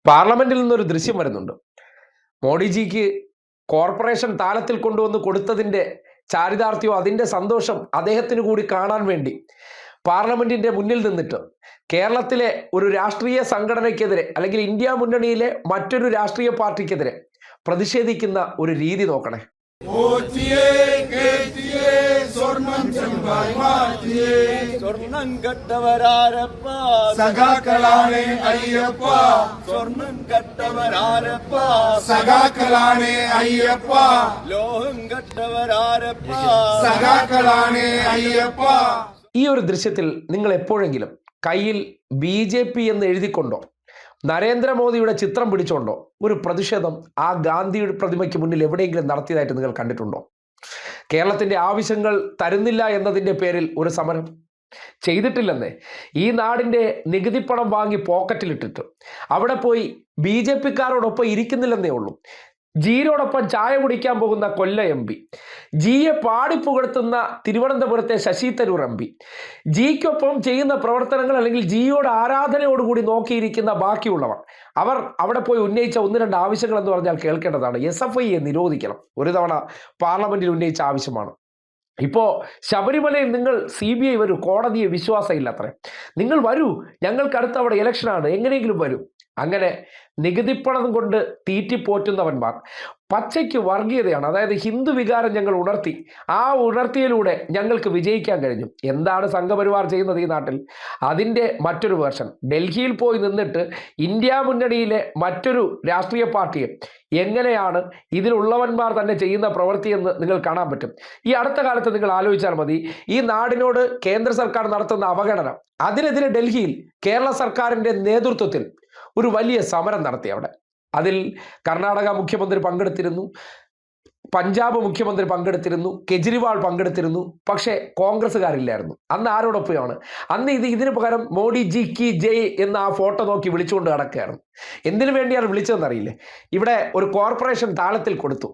പാർലമെന്റിൽ നിന്നൊരു ദൃശ്യം വരുന്നുണ്ട്. മോഡിജിക്ക് കോർപ്പറേഷൻ താലത്തിൽ കൊണ്ടുവന്ന് കൊടുത്തതിൻ്റെ ചാരിതാർത്ഥ്യം, അതിൻ്റെ സന്തോഷം അദ്ദേഹത്തിന് കൂടി കാണാൻ വേണ്ടി പാർലമെന്റിന്റെ മുന്നിൽ നിന്നിട്ട് കേരളത്തിലെ ഒരു രാഷ്ട്രീയ സംഘടനയ്ക്കെതിരെ അല്ലെങ്കിൽ ഇന്ത്യ മുന്നണിയിലെ മറ്റൊരു രാഷ്ട്രീയ പാർട്ടിക്കെതിരെ പ്രതിഷേധിക്കുന്ന ഒരു രീതി നോക്കണേ. സ്വർണം കട്ടവരാരപ്പ സഖാക്കളാണ് അയ്യപ്പ, സ്വർണം കട്ടവരാരപ്പ സഖാക്കളാണ് അയ്യപ്പ, ലോഹം കട്ടവരാരപ്പ സഖാക്കളാണ് അയ്യപ്പ. ഈ ഒരു ദൃശ്യത്തിൽ നിങ്ങൾ എപ്പോഴെങ്കിലും കയ്യിൽ BJP എന്ന് എഴുതിക്കൊണ്ടോ നരേന്ദ്രമോദിയുടെ ചിത്രം പിടിച്ചോണ്ടോ ഒരു പ്രതിഷേധം ആ ഗാന്ധിയുടെ പ്രതിമയ്ക്ക് മുന്നിൽ എവിടെയെങ്കിലും നടത്തിയതായിട്ട് നിങ്ങൾ കണ്ടിട്ടുണ്ടോ? കേരളത്തിൻ്റെ ആവശ്യങ്ങൾ തരുന്നില്ല എന്നതിൻ്റെ പേരിൽ ഒരു സമരം ചെയ്തിട്ടില്ലെന്നേ. ഈ നാടിൻ്റെ നികുതിപ്പണം വാങ്ങി പോക്കറ്റിലിട്ടിട്ട് അവിടെ പോയി BJPക്കാരോടൊപ്പം ഇരിക്കുന്നില്ലെന്നേ ഉള്ളൂ. ജിയോടൊപ്പം ചായ കുടിക്കാൻ പോകുന്ന കൊല്ലം MP, ജിയെ പാടിപ്പുകഴ്ത്തുന്ന തിരുവനന്തപുരത്തെ ശശി തരൂർ MP, ജിക്കൊപ്പം ചെയ്യുന്ന പ്രവർത്തനങ്ങൾ അല്ലെങ്കിൽ ജിയോട് ആരാധനയോടുകൂടി നോക്കിയിരിക്കുന്ന ബാക്കിയുള്ളവർ, അവർ അവിടെ പോയി ഉന്നയിച്ച ഒന്ന് രണ്ട് ആവശ്യങ്ങൾ എന്ന് പറഞ്ഞാൽ കേൾക്കേണ്ടതാണ്. SFIയെ നിരോധിക്കണം. ഒരു തവണ പാർലമെന്റിൽ ഉന്നയിച്ച ആവശ്യമാണ്. ഇപ്പോൾ ശബരിമലയിൽ നിങ്ങൾ CBI വരൂ, കോടതിയെ വിശ്വാസമില്ലത്രേ, നിങ്ങൾ വരൂ, ഞങ്ങൾക്ക് അടുത്ത അവിടെ ഇലക്ഷനാണ്, എങ്ങനെയെങ്കിലും വരൂ. അങ്ങനെ നികുതിപ്പണം കൊണ്ട് തീറ്റിപ്പോറ്റുന്നവന്മാർ പച്ചയ്ക്ക് വർഗീയതയാണ്, അതായത് ഹിന്ദു വികാരം ഞങ്ങൾ ഉണർത്തി, ആ ഉണർത്തിയിലൂടെ ഞങ്ങൾക്ക് വിജയിക്കാൻ കഴിഞ്ഞു. എന്താണ് സംഘപരിവാർ ചെയ്യുന്നത് ഈ നാട്ടിൽ? അതിൻ്റെ മറ്റൊരു വേർഷൻ. ഡൽഹിയിൽ പോയി നിന്നിട്ട് ഇന്ത്യ മുന്നണിയിലെ മറ്റൊരു രാഷ്ട്രീയ പാർട്ടിയെ എങ്ങനെയാണ് ഇതിലുള്ളവന്മാർ തന്നെ ചെയ്യുന്ന പ്രവൃത്തിയെന്ന് നിങ്ങൾ കാണാൻ പറ്റും. ഈ അടുത്ത കാലത്ത് നിങ്ങൾ ആലോചിച്ചാൽ മതി, ഈ നാടിനോട് കേന്ദ്ര സർക്കാർ നടത്തുന്ന അവഗണന, അതിനെതിരെ ഡൽഹിയിൽ കേരള സർക്കാരിൻ്റെ നേതൃത്വത്തിൽ ഒരു വലിയ സമരം നടത്തി. അവിടെ അതിൽ കർണാടക മുഖ്യമന്ത്രി പങ്കെടുത്തിരുന്നു, പഞ്ചാബ് മുഖ്യമന്ത്രി പങ്കെടുത്തിരുന്നു, കെജ്രിവാൾ പങ്കെടുത്തിരുന്നു. പക്ഷേ കോൺഗ്രസ്സുകാരില്ലായിരുന്നു. അന്ന് ആരോടൊപ്പമാണ്? അന്ന് ഇതിന് പകരം മോഡി ജി കി ജയ് എന്ന ആ ഫോട്ടോ നോക്കി വിളിച്ചുകൊണ്ട് കിടക്കുകയായിരുന്നു. എന്തിനു വേണ്ടിയാണ് വിളിച്ചതെന്നറിയില്ലേ? ഇവിടെ ഒരു കോർപ്പറേഷൻ താളത്തിൽ കൊടുത്തു.